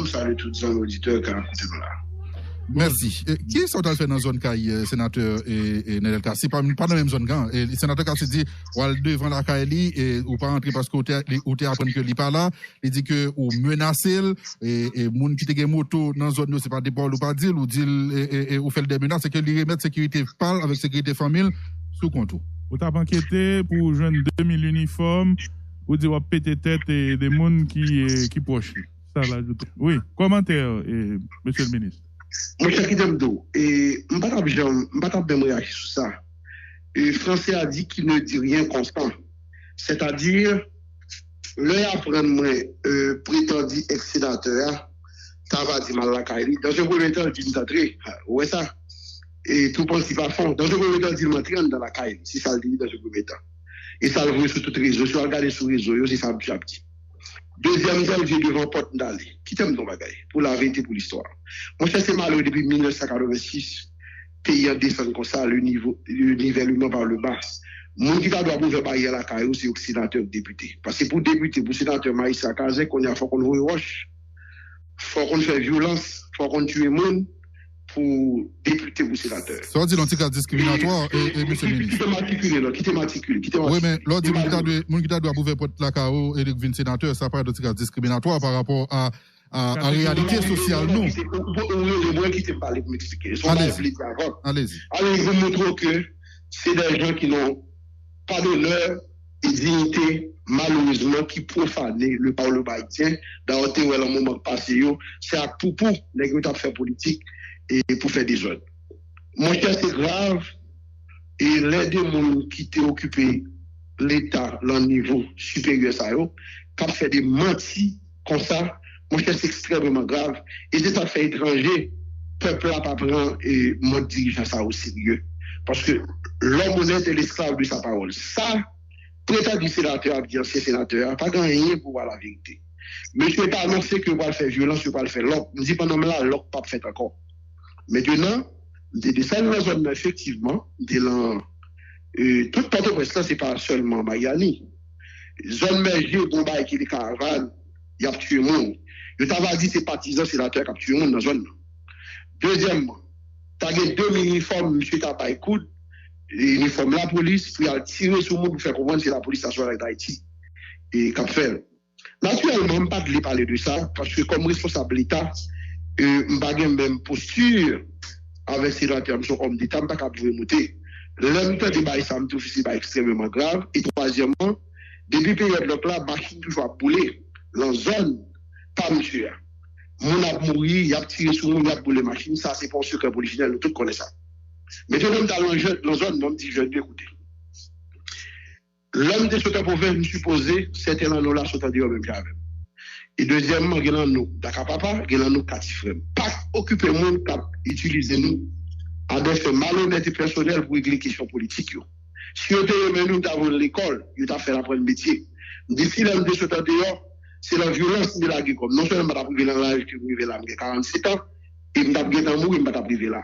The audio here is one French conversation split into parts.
Salut tous les auditeurs qui sont là. Merci. Qui est-ce qu'on a fait dans la zone Kaye, sénateur et Nedel Kassi? Pas dans la même zone, le sénateur Kassi dit, ou devant la Kaye, ou pas rentrer parce que ou apprendre que il pas là, il dit que ou menacer, et moun qui te gen moto dans la zone, c'est pas des balles ou pas dire, ou dire, ou fait des menaces, c'est que lui remettre sécurité parle avec sécurité famille sous contrôle. Ou t'as enquêté pour joindre 2000 uniformes, ou dire, ou péter tête et des moun qui proches. Ça l'ajoute. Oui, commentaire, monsieur le ministre. Mon cher Kidemdo, et je ne vais pas bien réagir sur ça. Le Français a dit qu'il ne dit rien constant. C'est-à-dire, l'œil apprendre moi, prétendu ex-sénateur, ça va dire mal la Kaili. Dans un premier temps, il dit d'entrer. Ouais, ça. Et tout pense qu'il va fond. Dans un premier temps, il dit d'entrer dans la Kaili. C'est ça le dit dans un premier temps. Et ça le voit sur toutes les réseaux. Si vous regardez sur les réseaux, c'est ça petit à petit. Deuxième temps, j'ai devant porte d'aller. Qui t'aime ton bagaille? Pour la vérité, pour l'histoire. Moi, c'est malheureux depuis 1986. Pays en descend comme ça, le nivellement par le bas. Mon qui doit ouvrir barrière la carrière, c'est au sénateur député. Parce que pour député, pour sénateur Maïssa Kazek, il faut qu'on roche. Faut qu'on fait violence. Faut qu'on tue le monde pour député ou sénateur. Ça veut dire l'anticat discriminatoire, monsieur le ministre. Qui t'est matriculé. Oui, mais l'autre dit, mon qui doit ouvrir porte la carrière et le sénateur, ça parle d'anticat discriminatoire par rapport à la réalité sociale, non? Moi qui t'ai parlé pour m'expliquer. Allez-y. Alors, je vous montre que c'est des gens qui n'ont pas d'honneur et dignité, malheureusement, qui profanent le Parlement haïtien. Dans le moment passé, c'est à tout pour les gens qui faire politique et pour faire des zones. Mon cher, c'est grave. Et les deux gens qui t'ont occupé l'État, le niveau supérieur, ça, qui ont fait des mentis comme ça, mon cher, c'est extrêmement grave. Et c'est ça fait étranger. Peuple n'a pas pris et mode dirigeant ça au sérieux. Parce que l'homme honnête est l'esclave de sa parole. Ça, prétendu sénateur, dit ancien sénateur, pas gagné pour voir la vérité. Mais je ne peux pas annoncer que va faire violence, je ne peux pas le faire l'autre. Je dis pendant là, l'autre pas fait encore. Maintenant, de ça, dans la zone, effectivement, toute Port-au-Prince, là, c'est pas seulement Mayani. Zone mergée, Bombay, qui est des caravanes, il y a tué le monde. Je t'avais dit, c'est partisans sénateurs qui ont tué le monde dans la zone. Deuxièmement, tu as deux uniformes, M. Tabaye Koud, l'uniforme de la police, puis il tirer sur le monde pour faire comprendre que la police a choisi d'Haïti. Et qu'a fait. Naturellement, je ne pas de parler de ça, parce que comme responsable de l'État, je n'ai pas la même posture avec ces sénateurs, comme d'État, je ne pas capable de monter. L'homme de débat, ça me trouve c'est extrêmement grave. Et troisièmement, depuis période de là, machine toujours à bouler. Dans la zone, pas monsieur. Mon a mouru, il a tiré sur mon, il a boulé machine, ça c'est pour ceux qui sont originels, nous tous connaissons ça. Mais tout le monde dans la zone, moi, je dis, écoutez. L'homme des sautés pour faire, je supposé, certains dans nous là, sont en dehors même qu'avec. Et deuxièmement, il y a nous, d'accord papa, il y a nous quatre frères. Pas occuper le monde, utiliser nous, à des faits malhonnêtes et personnels pour régler les questions politiques. Si on te remet nous dans l'école, il t'a fait apprendre le métier. D'ici l'homme des sautés dehors, c'est la violence de la guerre. Non seulement je privé dans l'âge que je privé là, j'ai 47 ans, et je suis dans mourir, je suis privé là.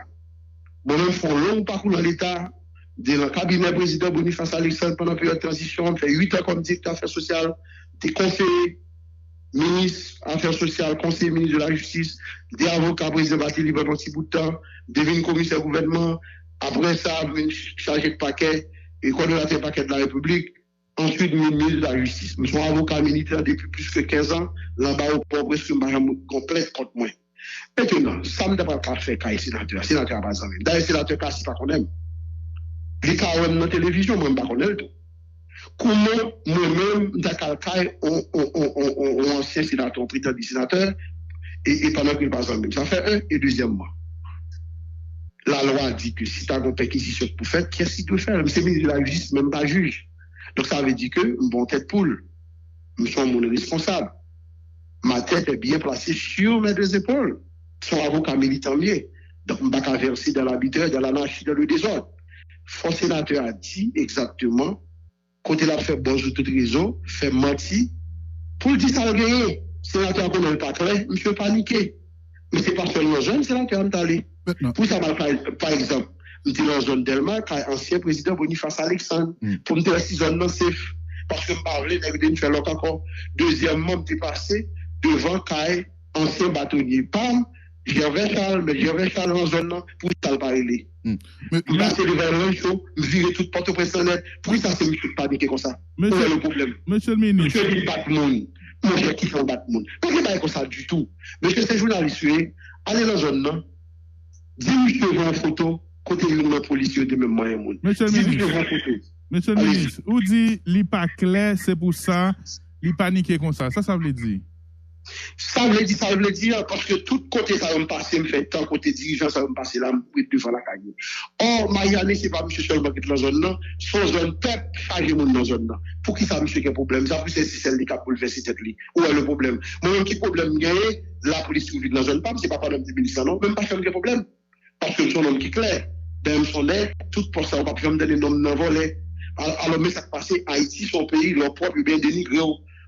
Bon, on fait un long parcours dans l'État, dans le cabinet président Boniface Alexandre pendant la période de transition, on fait 8 ans comme directeur affaires sociales, des conseillers, ministre affaires sociales, conseiller ministre de la justice, des avocats président Batéli pendant un petit bout de temps, devenu commissaire gouvernement, après ça, chargé de paquet, et coordonnateur paquet de la République. Ensuite, ministre de la Justice. Je suis avocat militaire depuis plus que 15 ans. Là-bas, au port, presque une complète contre moi. Maintenant, ça ne doit pas faire qu'un sénateur. Sénateur, par exemple. D'ailleurs, sénateur, c'est pas qu'on aime. Les cas dans la télévision, moi, je ne sais pas tout. Comment, moi-même, on ancien sénateur, on prétend sénateur, et pendant qu'il passe en même. Ça fait un. Et deuxièmement, la loi dit que si tu as une perquisition pour faire, qu'est-ce qu'il doit faire? C'est ministre de la Justice, même pas juge. Donc ça veut dire que, bon tête poule, nous sommes mon responsable. Ma tête est bien placée sur mes deux épaules. Son avocat militant mieux. Donc je ne vais pas verser dans l'arbitraire, dans l'anarchie, dans le désordre. Le sénateur a dit exactement, quand il a fait bon sur toute raison, fait mentir, pour le dire ça a gagné. Le sénateur qu'on n'a pas clair, monsieur paniqué. Mais ce n'est pas seulement jeune sénateur qui est allé. Pour ça, par exemple, nous sommes dans la zone d'Elma, qui est ancien président Boniface Alexandre. Pour nous dire si zone non safe. parce que je parlais de faire encore. Deuxièmement, je passé devant Caille, ancien bâtonnier. Pam, Gervais Charles en zone là, pour ça le parler. Je passe devant le show, je vire toute porte personnelle. Pour ça, c'est monsieur paniquer comme ça. C'est le problème. Monsieur le ministre. Monsieur dit battre monde. Monsieur qui fait battre monde. Pas que pas comme ça du tout. Monsieur, c'est journaliste, allez dans la zone là. Dis monsieur une photo, côté de policier de même moyen monde. Monsieur le ministre, ou dit li pas clair, c'est pour ça, li paniquer comme ça. Ça veut dire. Ça veut dire, parce que tout côté ça va me passer, me fait tant côté dirigeant, ça va me passer là, devant la caille. Or, Mayane, c'est pas monsieur seulement qui est dans la zone là, son zone peuple, chargé dans la zone là. Pour qui ça, monsieur, qui a un problème? Ça, c'est celle qui a bouleversé cette ligne. Où est le problème? Moi-même, qui problème gagné, la police qui vit dans la zone, c'est pas par du ministre, non, même pas faire de problème. Parce que son homme qui est clair, d'un son air, tout pour ça, on va pas me donner nom de volet. Alors, mais ça passe, Haïti, son pays, leur propre bien dénigré.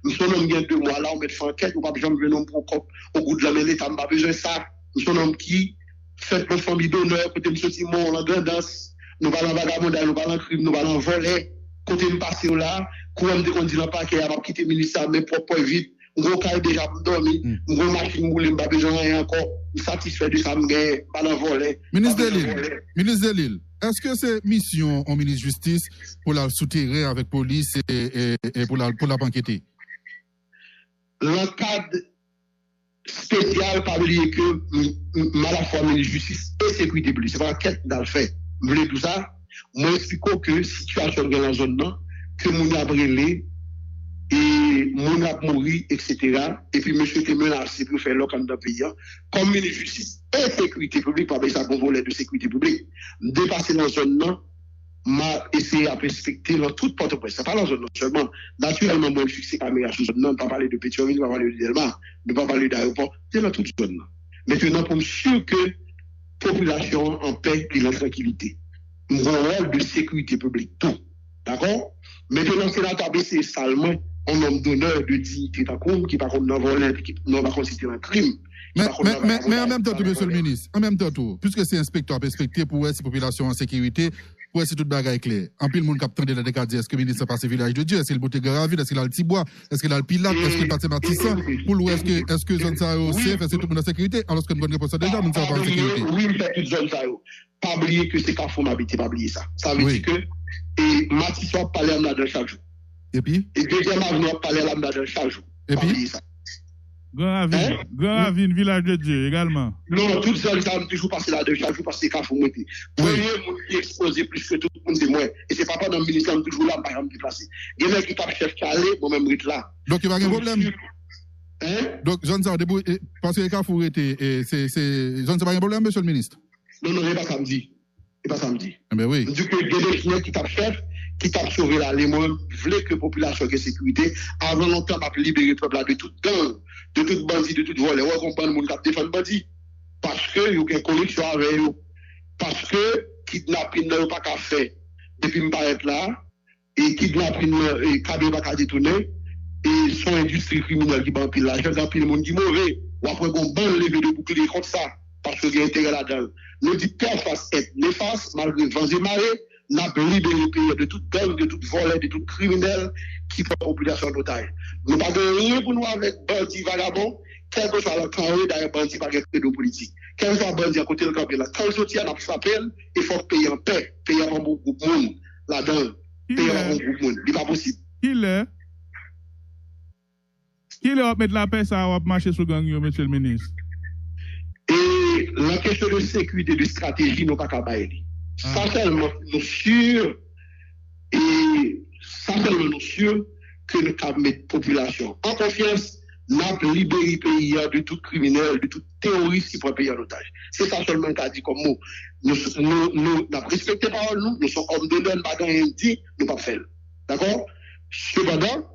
Nous sommes homme qui 2 mois là, on met fin enquête, on va pas jamais venir pour au bout de la mêlée, t'as pas besoin de ça. Nous sommes homme qui fait notre famille d'honneur, côté M. Simon, la grandance, nous parlons vagabondage, nous parlons crime, nous parlons volet, côté nous passer là, courant de conduire dans le parquet, on va quitter le ministère, mais propre vite, on va caille déjà pour dormir, on va machine moulée, on va pas besoin de rien encore, nous satisfait de ça, mais pas dans volet. Ministre de l'île, est-ce que c'est mission au ministre de Justice pour la souterrer avec police et pour la banqueter? Le cadre spécial, pas oublier que la fois ministre de Justice et sécurité publique, c'est pas une quête dans le fait. Vous voulez tout ça? Moi, explique que situation dans la zone là, que mon a brûlé, et mon a mouru, etc. Et puis, monsieur était menacé pour faire l'occasion d'un pays. Comme ministre de Justice et sécurité publique, pas ça bon volet de sécurité publique, dépasser dans la zone là, m'a essayé à respecter dans toute Port-au-Prince. C'est pas dans la zone seulement. Naturellement, moi, je suis caméra sur zone, non, pas parler de Pétionville, pas parler de Delmar, ne pas parler d'aéroport. C'est dans toute zone. Maintenant, pour me sûr que population en paix et en tranquillité. Un rôle de sécurité publique, tout. D'accord? Maintenant, c'est là qu'abaisser salement un homme d'honneur, de dignité, qui par contre n'a volé, qui n'a pas considéré un crime. Mais en même temps, monsieur le ministre, en même temps, puisque c'est inspecteur respecté pour ces populations en sécurité, pour essayer toute bagaille claire. En pile, le monde capte de la décade, est-ce que le ministre passe village de Dieu, est-ce qu'il botte Garaville, est-ce qu'il a le Tibois, est-ce qu'il a le Pilat, est-ce qu'il passe Matissan, pour l'ouest, est-ce que zone ça aussi, est-ce que tout le monde en sécurité, alors qu'une bonne réponse déjà, nous ne sommes pas en sécurité. Oui, mais toute zone ça, pas oublier que c'est Carrefour m'habite, pas oublier ça. Ça veut dire que, et Matissan parle à l'âme chaque jour. Et puis? Et deuxième avenue, parle à l'âme chaque jour. Et puis? Grand Ravine, village de Dieu également. Non, tout ça, ça va toujours passer là-dedans, chaque jour, parce que c'est Carrefour m'habite. Premier, mon qui exposé plus que tout le monde, c'est moi. Et c'est pas dans le ministère, toujours là, par exemple, déplacé. Il y en a qui tapent chef Calais, moi-même, je là. Donc, il n'y a pas de problème. Hein? Donc, Jean Zard, parce que Carrefour était, Jean Zard, pas de problème, monsieur le ministre? Non, c'est pas samedi. C'est pas samedi. Eh ben oui. Du coup, il y a des clients qui tapent chef, qui tapent sauver là, les mots, voulaient que la population ait sécurité, avant longtemps, pour libérer le peuple là de toute gang, de toute bandit, de toute volet. On comprend le monde qui défend bandit. Parce que, il y a une connexion avec eux. Parce que, kidnapping n'a pas qu'à faire, depuis me paraître là, et kidnapping, et cadeau pas qu'à détourner, et son industrie criminelle qui bat pile l'argent, dans pile le monde qui mauvais. Ou après, on ban levé de bouclier contre ça, parce qu'il y a intérêt là-dedans. Nous dit peur face être néfaste, malgré vents et marées, n'a pas libéré le pays de toute gang, de toute volet, de tout criminel qui prend la population d'otage. Nous n'avons pas rien pour nous avec bandits vagabonds, quel que soit le camp, d'ailleurs, bandits par de politique. Quel que soit bandit à côté de camp, là, quand je tiens, on a frappé, il faut payer en paix, payer en bon groupe de monde, là-dedans, payer en bon groupe de monde. Il n'est pas possible. Qui leur mettre la paix, ça va marcher sur gang, monsieur le ministre? Et la question de sécurité, de stratégie, nous pas qu'à bailler. Ça seulement nous sûr, et ça seulement nous sûr que nous avons mettre la population en confiance, nous avons libéré le pays de tout criminel, de tout terroriste qui prend le pays en otage. C'est ça seulement qu'a dit comme mot. Nous avons respecté par nous sommes hommes de l'homme, pas rien dit, nous pas faire. D'accord? Cependant,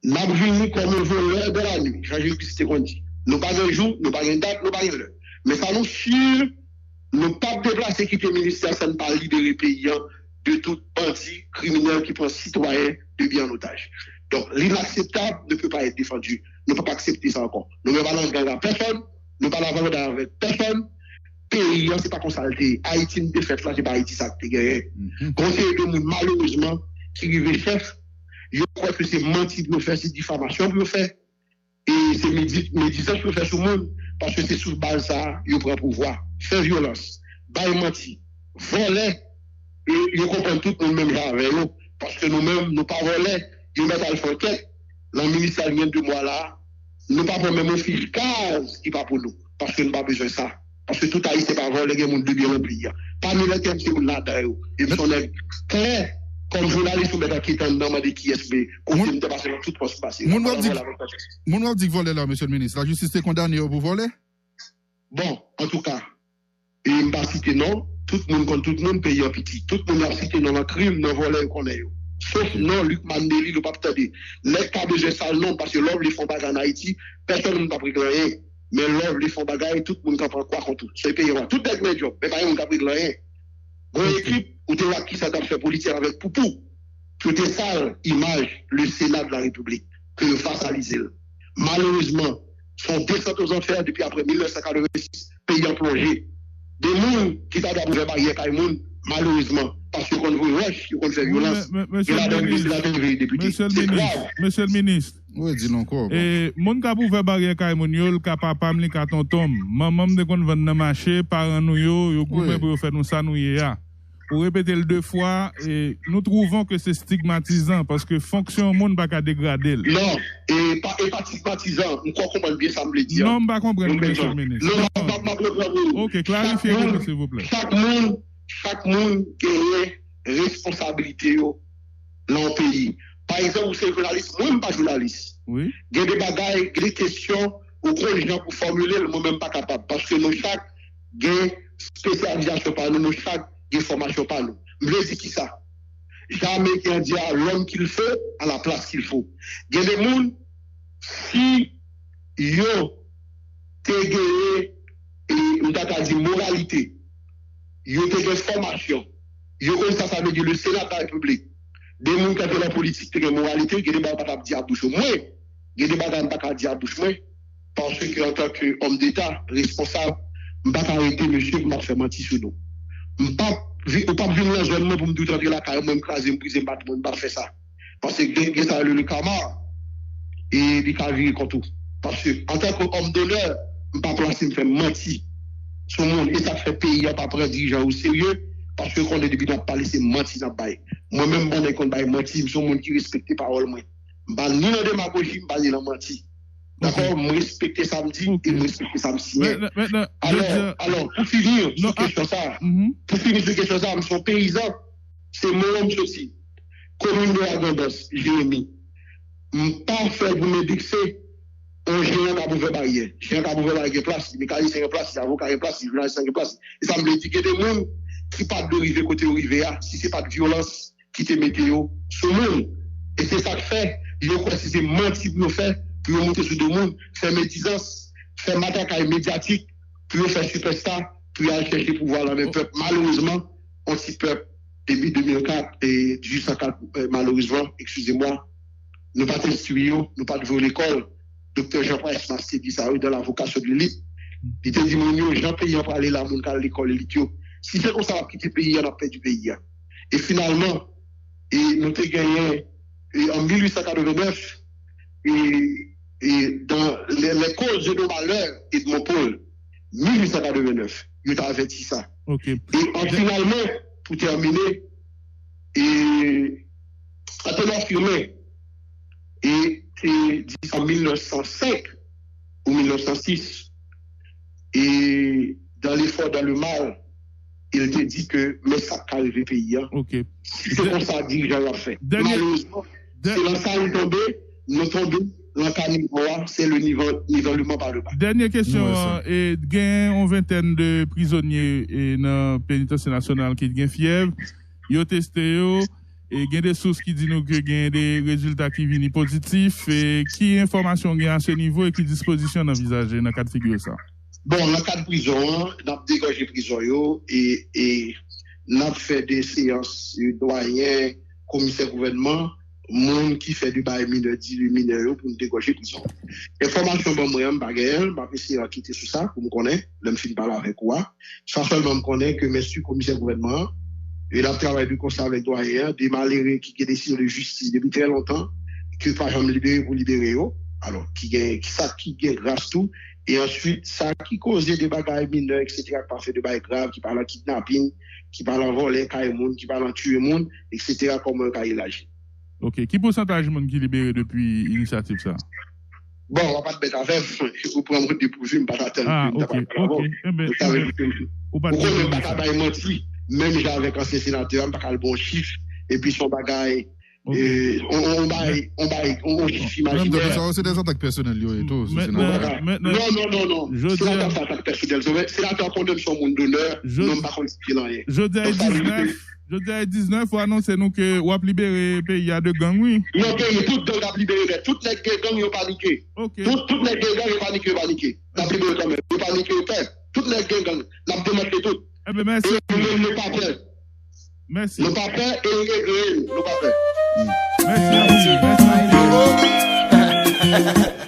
nous avons venu comme un voleur de la nuit. J'ai juste qu'on dit. Nous pas un jour, nous pas une date, nous pas une heure. Mais ça nous sûr, nous pas déplacer quitter le ministère, ça ne pas libérer le pays de tout bandit criminel qui prend citoyen de bien en otage. Donc, l'inacceptable ne peut pas être défendu. Nous ne pouvons pas accepter ça encore. Nous ne pouvons pas l'engager à personne, nous ne pouvons pas l'engager avec personne. Pays, c'est pas consulté. Haïti, une défaite là, c'est pas Haïti, ça qui est gagné. Conseiller de monde, malheureusement, qui arrive chef, Je crois que c'est mentir pour faire, c'est diffamation pour faire. Et c'est médisance pour faire sur le monde. Parce que c'est sous base ça, il prend pouvoir. Faire violence, bail menti, voler. Et ils comprennent tout le monde même avec nous. Parce que nous-mêmes, nous pas voler. Ils mettent à le faire quête. Le ministère vient de moi là. Nous pas pour même un fiche case qui pas pour nous. Parce que nous pas besoin de ça. Parce que tout haïtien pas voler, il y a monde de bien rempli. Parmi les thèmes, c'est là d'ailleurs. Et nous sommes clairs. Comme journaliste, nous qui est en dedans de qui est confirme de passer dans tout poste passé. Mon wap dit que voler là, monsieur le ministre. La justice est condamnée pour voler? Bon, en tout cas, et je ne vais pas citer non, tout le monde contre tout le monde paye en petit. Tout le monde a cité non, le crime, non, voler qu'on est. Sauf non, Luc Mandeli, le pape Tadé. Les cas de ça, non, parce que l'homme, les font bagarre en Haïti, personne ne va pris rien. Mais l'homme, les font bagarre, tout le monde comprend quoi contre tout. C'est payé. Tout est le job, mais pas un pris rien. Bon équipe, où tu vois qui ça t'a fait politique avec Poupou. Tout est sale image, le Sénat de la République, que face à l'Israël. Malheureusement, sont descendus aux enfers depuis après 1986, pays en plongée. Des gens qui t'ont d'abord barrière par les gens, malheureusement, parce qu'on veut rush, qu'on fait violence. Monsieur le ministre. Oui, dis non quoi. Et mon ka pou faire barrière kay mon yo, le ka papa m'li ka tonton. Maman de kon vendre dans marché, parents nous yo goumé pour faire nous ça nous ya. Pour répéter le 2 fois, et nous trouvons que c'est stigmatisant parce que fonction monde pas qu'à dégrader. Non, et pas stigmatisant, on croit comprendre bien ça me le dire. Non, pas comprendre, monsieur le ministre. Non, OK, clarifiez-vous, s'il vous plaît. Chaque monde qui a responsabilité dans le pays. Par exemple, vous êtes journaliste, moi-même pas journaliste. Oui. Il y a des bagailles, des questions, auxquelles les gens pour formuler, moi-même pas capable. Parce que nous, chaque, il y a spécialisation par nous, chaque, il y a formation par nous. Je veux dire qui ça? Jamais qu'il dit à l'homme qu'il faut, à la place qu'il faut. Il y a des gens, si yo te gagné, et on t'a dit moralité, yo te gagné formation, yo comme ça veut dire le Sénat de la République. Des gens qui ont la politique, qui ont la moralité, qui ont des bagages à dire à bouche. Moi, il y a des bagages à dire à bouche. Parce que, en tant qu'homme d'État, responsable, je ne vais pas arrêter monsieur qui m'a fait mentir sur nous. Je ne vais pas venir dans la zone pour me dire que la carrière, je vais me briser, je ne vais pas faire ça. Parce que ça a le karma et il a viré contre tout. Parce que, en tant qu'homme d'honneur, je ne vais pas placer, me faire mentir sur le monde. Et ça fait payer, pas prendre dirigeant au sérieux. Parce que quand on est depuis parler, c'est mentir dans le bail. Moi-même, je suis quand mentir, je suis un monde qui respecte les paroles. Je ne suis ni dans la démagogie, je ne suis pas dans mentir. D'accord? Je respecte ça me dit et je respecte ça me signe. Alors, pour finir sur question ça, je suis un paysan, c'est mon homme aussi. Commune de la Grandos, Jérémy. Je ne suis pas fait pour me dire que c'est un géant qui a ouvert barrière. Géant qui a ouvert barrière place, mais quand il y a place, il y a avocat place, il y a place. Et ça me dit que des gens qui pas de river côté river, si c'est pas de violence qui te mette sur le monde. Et c'est ça que fait, je crois que c'est mentir pour faire, pour monter sur le monde, faire médisance, faire matraquage médiatique, pour faire superstar, pour aller chercher pouvoir dans le peuple. Malheureusement, on s'y peuple, depuis 2004 et jusqu'à 4, malheureusement, excusez-moi, nous pas instruits, nous pas de l'école. Docteur Jean-Pierre Masté dit ça, dans la vocation de l'élite. Il te dit, mon Jean payant pour aller là, mon cas, l'école élite. Si c'est comme ça, on va quitter le pays, on a perdu du pays. Et finalement, nous avons gagné en 1889, et dans les causes de nos malheurs et de mon pôle, 1889, il a averti ça. Okay. Et finalement, pour terminer, et à tenir affirmé, et c'est en 1905 ou 1906, et dans l'effort, dans le mal, il te dit que mais ça calme le pays. Okay. C'est comme ça que dirigeant l'a fait. Malheureusement, c'est dans ça où nous tombons, c'est le nivellement par le bas. Dernière question, il y a une vingtaine de prisonniers dans le pénitentiaire national qui ont fièvre, ils ont testé, et il y a des sources qui disent qu'il y a des résultats qui viennent positifs, et qui information il y a à ce niveau et qui disposition envisagée dans le cas de figure ça? Bon, dans le cas de prison, nous avons dégagé prison et nous avons fait des séances de doyen, commissaire gouvernement, monde qui fait du bail mineur, dit le mineur pour nous dégager prison. Information, bon, moi, je vais essayer de quitter sur ça pour me connaître, je me finis par là avec quoi. Sans seulement me connaître que monsieur commissaire gouvernement, Il a travaillé de constat avec doyen, des malheureux qui ont décidé de justice depuis très longtemps, que pas jamais libéré pour libérer eux. Alors, qui gagne grâce tout. Et ensuite, ça qui causait des bagailles mineurs, etc., qui parle de bagailles graves, qui parle en kidnapping, qui parle en voler, qui parle en tuer monde, etc., comme un cas élargi. Ok. Qui pourcentage de monde qui est libéré depuis l'initiative ça? Bon, on va pas te mettre avec, vous prenez des dépourvu, je ne vais pas t'attendre. Ah, ok. Vous ne pas menti, même j'avais un sénateur, on ne pas le bon chiffre, et puis son bagaille. On chiffre imaginaire. C'est des attaques personnelles et tout. Non. C'est pas des attaques personnelles. C'est la condamne son monde d'honneur. Non, pas contre ce qu'il en est. Je dis 19, vous annoncez nous que vous avez libéré le pays de gang, oui. Non, tout gang a libéré. Toutes les gangs ont paniqué. Toutes les gangs ont paniqué. La libéré quand même. Ils ont paniqué au père. Toutes les gangs, la démontré tout. Eh bien, merci. Le papier. Merci. Le papier et le papier. Merci.